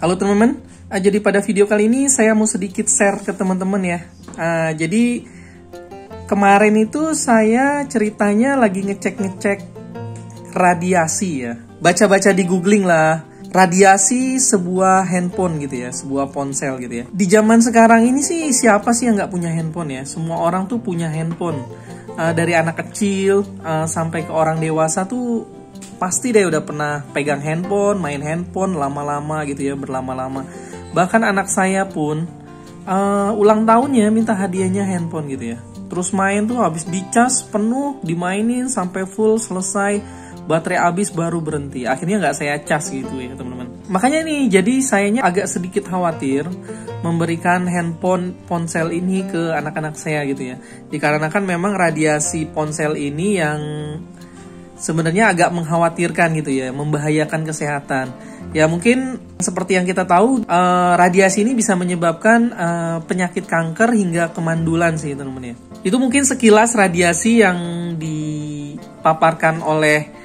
Halo teman-teman, jadi pada video kali ini saya mau sedikit share ke teman-teman ya. Jadi kemarin itu saya ceritanya lagi ngecek radiasi ya. Baca-baca di googling lah, radiasi sebuah handphone gitu ya, sebuah ponsel gitu ya. Di zaman sekarang ini sih siapa sih yang nggak punya handphone ya? Semua orang tuh punya handphone. Dari anak kecil sampai ke orang dewasa tuh pasti deh udah pernah pegang handphone, main handphone lama-lama gitu ya, berlama-lama. Bahkan anak saya pun ulang tahunnya minta hadiahnya handphone gitu ya. Terus main tuh habis dicas penuh, dimainin sampai full selesai, baterai habis baru berhenti. Akhirnya nggak saya cas gitu ya teman-teman. Makanya nih, jadi sayanya agak sedikit khawatir memberikan handphone ponsel ini ke anak-anak saya gitu ya. Dikarenakan memang radiasi ponsel ini yang sebenarnya agak mengkhawatirkan gitu ya, membahayakan kesehatan. Ya mungkin seperti yang kita tahu, radiasi ini bisa menyebabkan penyakit kanker hingga kemandulan sih teman-teman ya. Itu mungkin sekilas radiasi yang dipaparkan oleh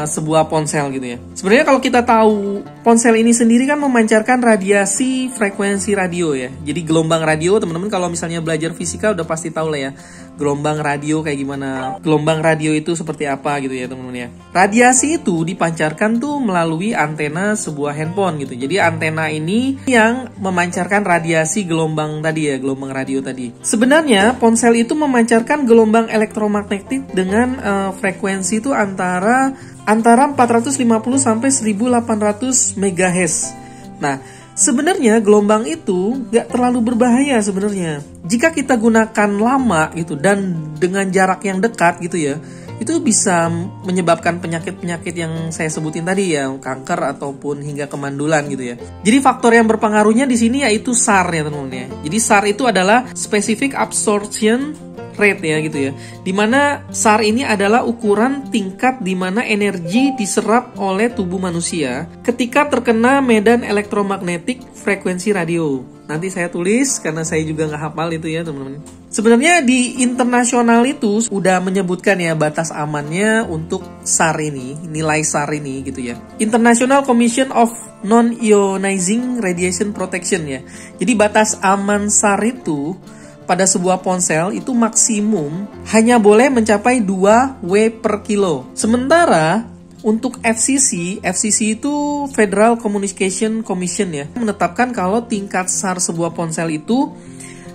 sebuah ponsel gitu ya. Sebenarnya kalau kita tahu, ponsel ini sendiri kan memancarkan radiasi frekuensi radio ya. Jadi gelombang radio, teman-teman kalau misalnya belajar fisika udah pasti tahu lah ya, gelombang radio kayak gimana, gelombang radio itu seperti apa gitu ya teman-teman ya. Radiasi itu dipancarkan tuh melalui antena sebuah handphone gitu. Jadi antena ini yang memancarkan radiasi gelombang tadi ya, gelombang radio tadi. Sebenarnya ponsel itu memancarkan gelombang elektromagnetik dengan frekuensi itu antara 450 sampai 1800 MHz. Nah, sebenarnya gelombang itu nggak terlalu berbahaya sebenarnya. Jika kita gunakan lama gitu dan dengan jarak yang dekat gitu ya, itu bisa menyebabkan penyakit-penyakit yang saya sebutin tadi ya, kanker ataupun hingga kemandulan gitu ya. Jadi faktor yang berpengaruhnya di sini yaitu SAR ya teman-teman ya. Jadi SAR itu adalah Specific Absorption Rate ya gitu ya. Dimana SAR ini adalah ukuran tingkat di mana energi diserap oleh tubuh manusia ketika terkena medan elektromagnetik frekuensi radio. Nanti saya tulis karena saya juga nggak hafal itu ya teman-teman. Sebenarnya di internasional itu udah menyebutkan ya batas amannya untuk SAR ini, nilai SAR ini gitu ya. International Commission of Non-Ionizing Radiation Protection ya. Jadi batas aman SAR itu pada sebuah ponsel itu maksimum hanya boleh mencapai 2 W per kilo. Sementara untuk FCC itu Federal Communication Commission ya, menetapkan kalau tingkat SAR sebuah ponsel itu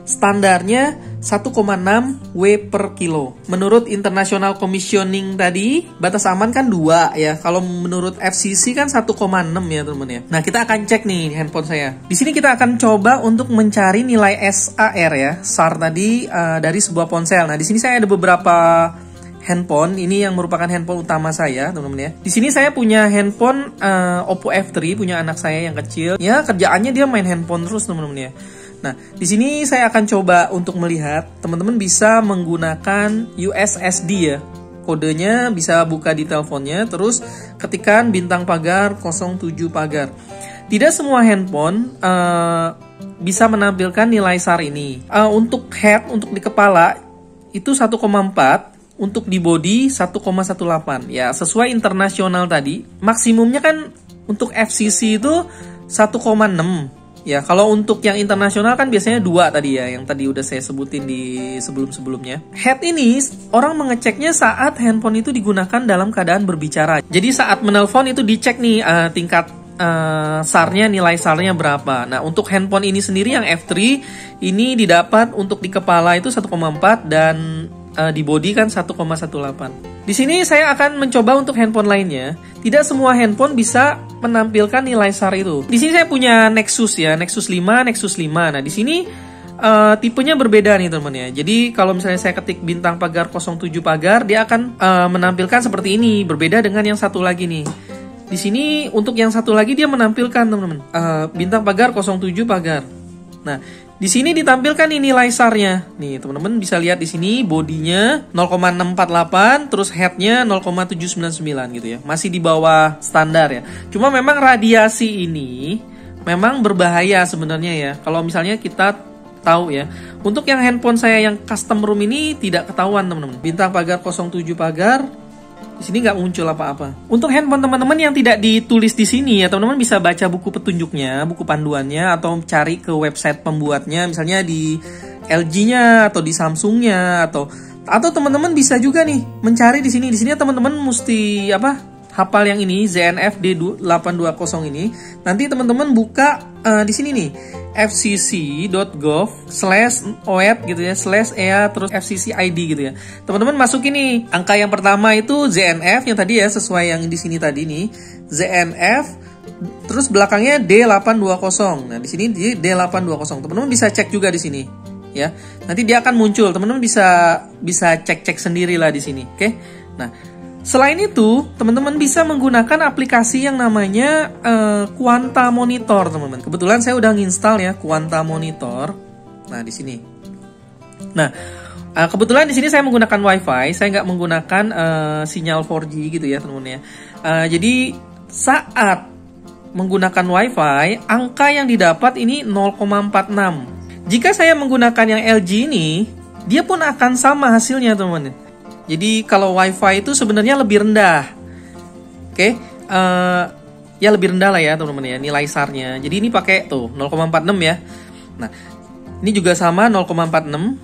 standarnya 1,6 W per kilo. Menurut International Commissioning tadi, batas aman kan 2 ya. Kalau menurut FCC kan 1,6 ya teman-teman ya. Nah, kita akan cek nih di handphone saya. Di sini kita akan coba untuk mencari nilai SAR ya, SAR tadi dari sebuah ponsel. Nah, di sini saya ada beberapa handphone, ini yang merupakan handphone utama saya, teman-teman ya. Di sini saya punya handphone Oppo F3, punya anak saya yang kecil. Ya, kerjaannya dia main handphone terus, teman-teman ya. Nah, di sini saya akan coba untuk melihat, teman-teman bisa menggunakan USSD ya. Kodenya bisa buka di teleponnya, terus ketikkan bintang pagar 07 pagar. Tidak semua handphone bisa menampilkan nilai SAR ini. Untuk head, untuk di kepala, itu 1,4. Untuk di body 1,18 ya, sesuai internasional tadi. Maksimumnya kan untuk FCC itu 1,6 ya. Kalau untuk yang internasional kan biasanya 2 tadi ya, yang tadi udah saya sebutin di sebelum-sebelumnya. Head ini orang mengeceknya saat handphone itu digunakan dalam keadaan berbicara. Jadi saat menelpon itu dicek nih tingkat SAR-nya, nilai SAR-nya berapa. Nah, untuk handphone ini sendiri yang F3 ini didapat untuk di kepala itu 1,4 dan di body kan 1,18. Di sini saya akan mencoba untuk handphone lainnya. Tidak semua handphone bisa menampilkan nilai SAR itu. Di sini saya punya Nexus ya, Nexus 5, Nexus 5. Nah, di sini tipenya berbeda nih teman-teman ya. Jadi kalau misalnya saya ketik bintang pagar 07 pagar, dia akan menampilkan seperti ini, berbeda dengan yang satu lagi nih. Di sini untuk yang satu lagi dia menampilkan teman-teman bintang pagar 07 pagar. Nah, di sini ditampilkan ini nilai SAR-nya. Nih, teman-teman bisa lihat di sini bodinya 0,648, terus head-nya 0,799 gitu ya. Masih di bawah standar ya. Cuma memang radiasi ini memang berbahaya sebenarnya ya. Kalau misalnya kita tahu ya. Untuk yang handphone saya yang custom room ini tidak ketahuan, teman-teman. Bintang pagar 07 pagar Di sini nggak muncul apa-apa. Untuk handphone teman-teman yang tidak ditulis di sini ya, teman-teman bisa baca buku petunjuknya, buku panduannya, atau cari ke website pembuatnya, misalnya di LG-nya atau di Samsung-nya, atau teman-teman bisa juga nih mencari di sini. Di sini teman-teman mesti hafal yang ini, ZNF D820 ini. Nanti teman-teman buka di sini nih, fcc.gov/oep gitu ya, /ea terus FCC ID gitu ya. Teman-teman masukin nih angka yang pertama itu ZNF yang tadi ya, sesuai yang di sini tadi nih, ZNF terus belakangnya D820. Nah, di sini D820. Teman-teman bisa cek juga di sini ya. Nanti dia akan muncul. Teman-teman bisa cek-cek sendiri lah di sini. Oke. Nah, selain itu, teman-teman bisa menggunakan aplikasi yang namanya Quanta Monitor, teman-teman. Kebetulan saya udah nginstal ya Quanta Monitor. Nah, di sini. Nah, kebetulan di sini saya menggunakan WiFi, saya nggak menggunakan sinyal 4G gitu ya, teman-teman ya. Jadi saat menggunakan WiFi, angka yang didapat ini 0,46. Jika saya menggunakan yang LG ini, dia pun akan sama hasilnya, teman-teman. Jadi kalau WiFi itu sebenarnya lebih rendah. Oke, ya lebih rendah lah ya teman-teman ya, nilai SAR-nya. Jadi ini pakai tuh 0,46 ya. Nah, ini juga sama 0,46.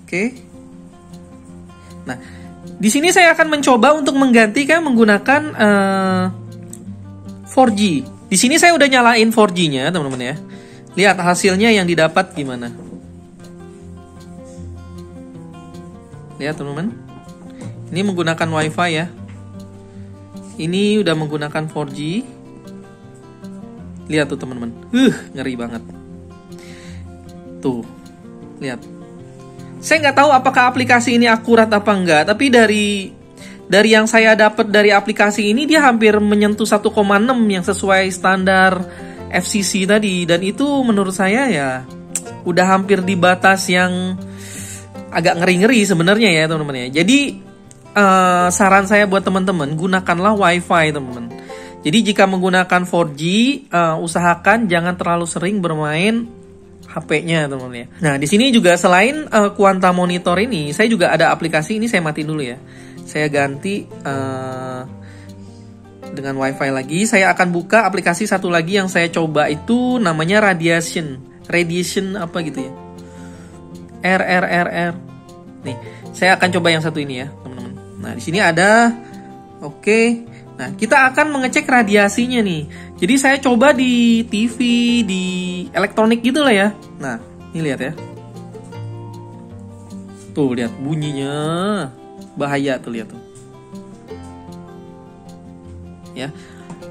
Oke. Nah, di sini saya akan mencoba untuk menggantikan menggunakan 4G. Di sini saya udah nyalain 4G-nya, teman-teman ya. Lihat hasilnya yang didapat gimana. Lihat teman-teman, ini menggunakan WiFi ya. Ini udah menggunakan 4G. Lihat tuh teman-teman, ngeri banget. Tuh, lihat. Saya nggak tahu apakah aplikasi ini akurat apa enggak, tapi dari yang saya dapat dari aplikasi ini, dia hampir menyentuh 1,6 yang sesuai standar FCC tadi. Dan itu menurut saya ya udah hampir di batas yang agak ngeri-ngeri sebenarnya ya teman-teman ya. Jadi saran saya buat teman-teman, gunakanlah WiFi teman-teman. Jadi jika menggunakan 4G, usahakan jangan terlalu sering bermain HP-nya teman-teman ya. Nah di sini juga selain Quanta Monitor ini, saya juga ada aplikasi ini, saya matiin dulu ya. Saya ganti dengan WiFi lagi. Saya akan buka aplikasi satu lagi yang saya coba, itu namanya Radiation apa gitu ya. RRRR. Nih, saya akan coba yang satu ini ya, teman-teman. Nah, di sini ada. Oke. Nah, kita akan mengecek radiasinya nih. Jadi saya coba di TV, di elektronik gitu lah ya. Nah, ini lihat ya. Tuh, lihat bunyinya. Bahaya tuh, lihat tuh. Ya.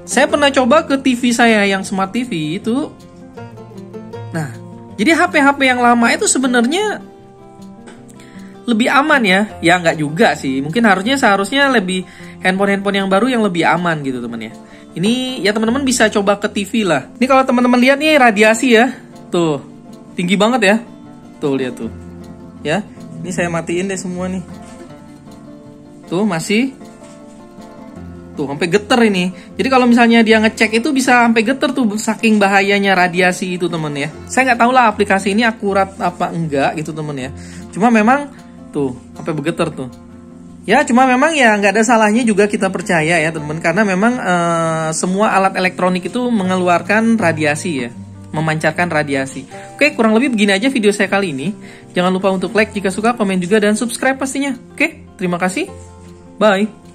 Saya pernah coba ke TV saya yang smart TV itu. Nah, jadi HP-HP yang lama itu sebenarnya lebih aman ya. Ya nggak juga sih. Mungkin seharusnya lebih handphone yang baru yang lebih aman gitu teman ya. Ini ya teman-teman bisa coba ke TV lah. Ini kalau teman-teman lihat nih radiasi ya. Tuh, tinggi banget ya. Tuh lihat tuh. Ya, ini saya matiin deh semua nih. Tuh masih. Tuh sampai getar ini. Jadi kalau misalnya dia ngecek itu bisa sampai getar tuh, saking bahayanya radiasi itu temen ya. Saya nggak tahu lah aplikasi ini akurat apa enggak gitu temen ya. Cuma memang tuh sampai bergetar tuh. Ya cuma memang ya nggak ada salahnya juga kita percaya ya temen, karena memang semua alat elektronik itu mengeluarkan radiasi ya, memancarkan radiasi. Oke, kurang lebih begini aja video saya kali ini. Jangan lupa untuk like jika suka, komen juga, dan subscribe pastinya. Oke, terima kasih. Bye.